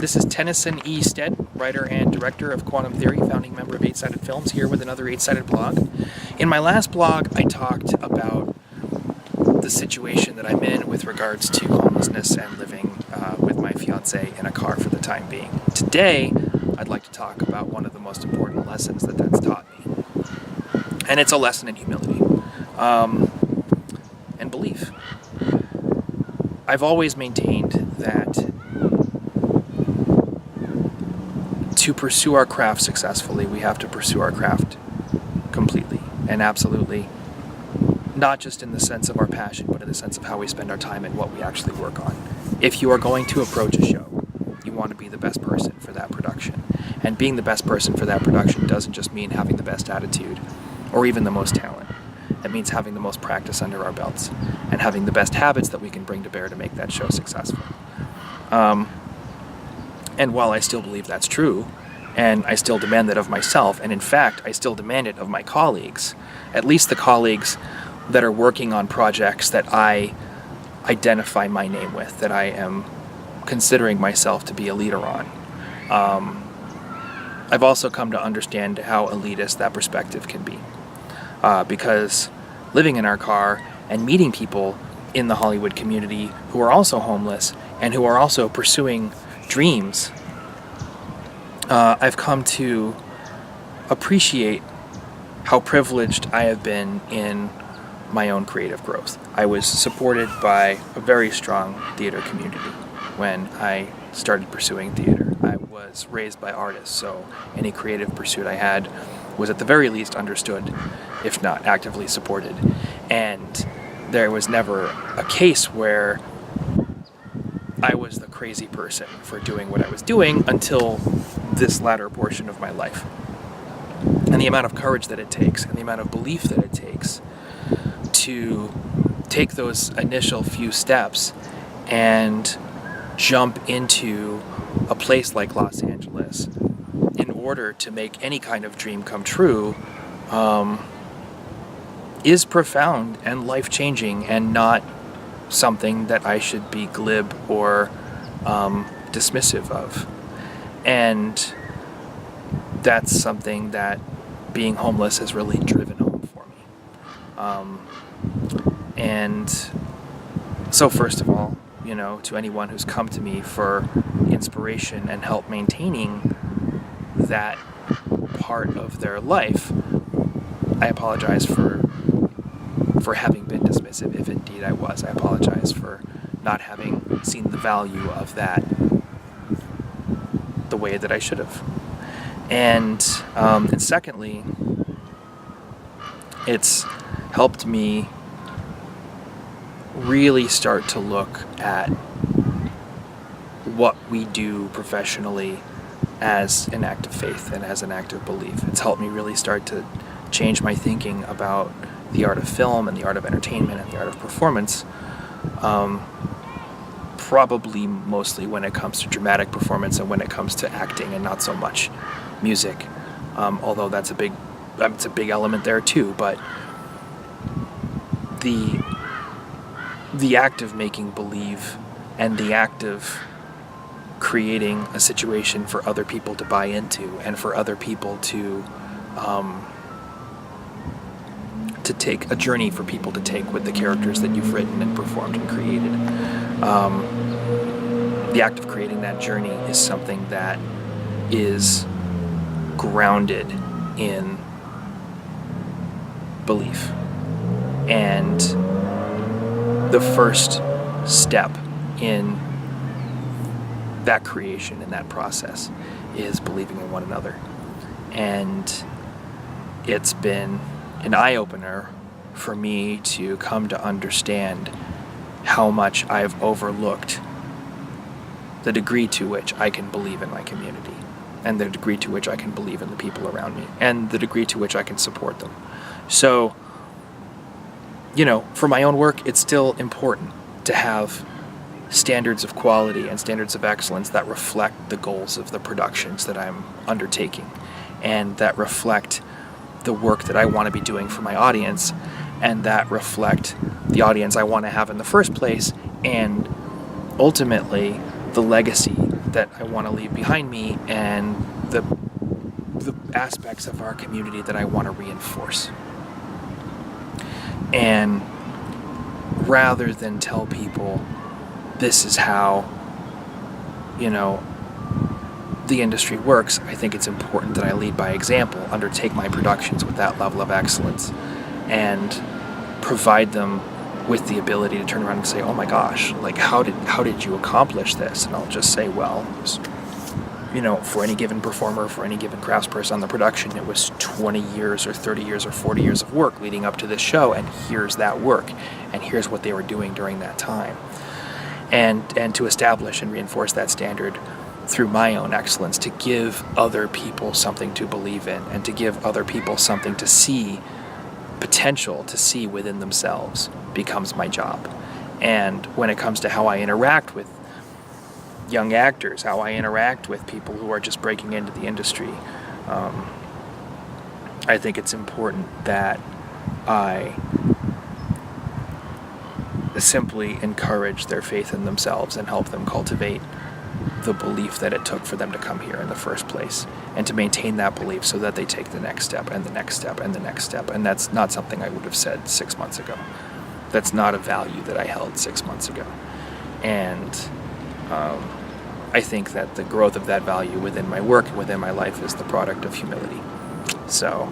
This is Tennyson E Stead, writer and director of Quantum Theory, founding member of 8-Sided Films, here with another 8-Sided blog. In my last blog, I talked about the situation that I'm in with regards to homelessness and living with my fiance in a car for the time being. Today, I'd like to talk about one of the most important lessons that's taught me. And it's a lesson in humility and belief. I've always maintained that to pursue our craft successfully, we have to pursue our craft completely and absolutely, not just in the sense of our passion, but in the sense of how we spend our time and what we actually work on. If you are going to approach a show, you want to be the best person for that production. And being the best person for that production doesn't just mean having the best attitude or even the most talent. It means having the most practice under our belts and having the best habits that we can bring to bear to make that show successful. And while I still believe that's true, and I still demand that of myself, and in fact, I still demand it of my colleagues, at least the colleagues that are working on projects that I identify my name with, that I am considering myself to be a leader on. I've also come to understand how elitist that perspective can be. Because living in our car and meeting people in the Hollywood community who are also homeless and who are also pursuing dreams, I've come to appreciate how privileged I have been in my own creative growth. I was supported by a very strong theater community when I started pursuing theater. I was raised by artists, so any creative pursuit I had was at the very least understood, if not actively supported. And there was never a case where I was the crazy person for doing what I was doing until this latter portion of my life. And the amount of courage that it takes and the amount of belief that it takes to take those initial few steps and jump into a place like Los Angeles in order to make any kind of dream come true is profound and life-changing, and not something that I should be glib or dismissive of. And that's something that being homeless has really driven home for me. And so first of all, to anyone who's come to me for inspiration and help maintaining that part of their life, I apologize for having been dismissive, if indeed I was. I apologize for not having seen the value of that the way that I should have. And secondly, it's helped me really start to look at what we do professionally as an act of faith and as an act of belief. It's helped me really start to change my thinking about the art of film and the art of entertainment and the art of performance, probably mostly when it comes to dramatic performance and when it comes to acting, and not so much music, although it's a big element there too. But the act of making believe and the act of creating a situation for other people to buy into and for other people to take a journey for people to take with the characters that you've written and performed and created. The act of creating that journey is something that is grounded in belief. And the first step in that creation, in that process, is believing in one another. And it's been an eye-opener for me to come to understand how much I've overlooked the degree to which I can believe in my community, and the degree to which I can believe in the people around me, and the degree to which I can support them. So, for my own work, it's still important to have standards of quality and standards of excellence that reflect the goals of the productions that I'm undertaking, and that reflect the work that I want to be doing for my audience, and that reflect the audience I want to have in the first place, and ultimately the legacy that I want to leave behind me, and the aspects of our community that I want to reinforce. And rather than tell people this is how, the industry works, I think it's important that I lead by example, undertake my productions with that level of excellence, and provide them with the ability to turn around and say, oh my gosh, like how did you accomplish this? And I'll just say, well, it was, for any given performer, for any given craftsperson on the production, it was 20 years or 30 years or 40 years of work leading up to this show, and here's that work, and here's what they were doing during that time. And to establish and reinforce that standard through my own excellence, to give other people something to believe in, and to give other people something to see, potential to see within themselves, becomes my job. And when it comes to how I interact with young actors, how I interact with people who are just breaking into the industry, I think it's important that I simply encourage their faith in themselves and help them cultivate the belief that it took for them to come here in the first place, and to maintain that belief so that they take the next step and the next step and the next step. And that's not something I would have said 6 months ago. That's not a value that I held 6 months ago. And I think that the growth of that value within my work and within my life is the product of humility. So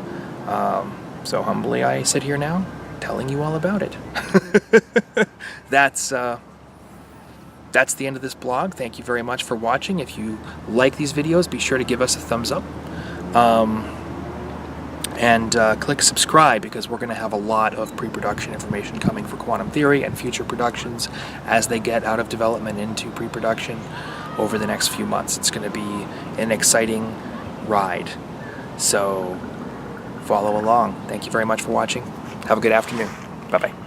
humbly I sit here now telling you all about it. That's the end of this blog. Thank you very much for watching. If you like these videos, be sure to give us a thumbs up. And click subscribe, because we're going to have a lot of pre-production information coming for Quantum Theory and future productions as they get out of development into pre-production over the next few months. It's going to be an exciting ride. So follow along. Thank you very much for watching. Have a good afternoon. Bye-bye.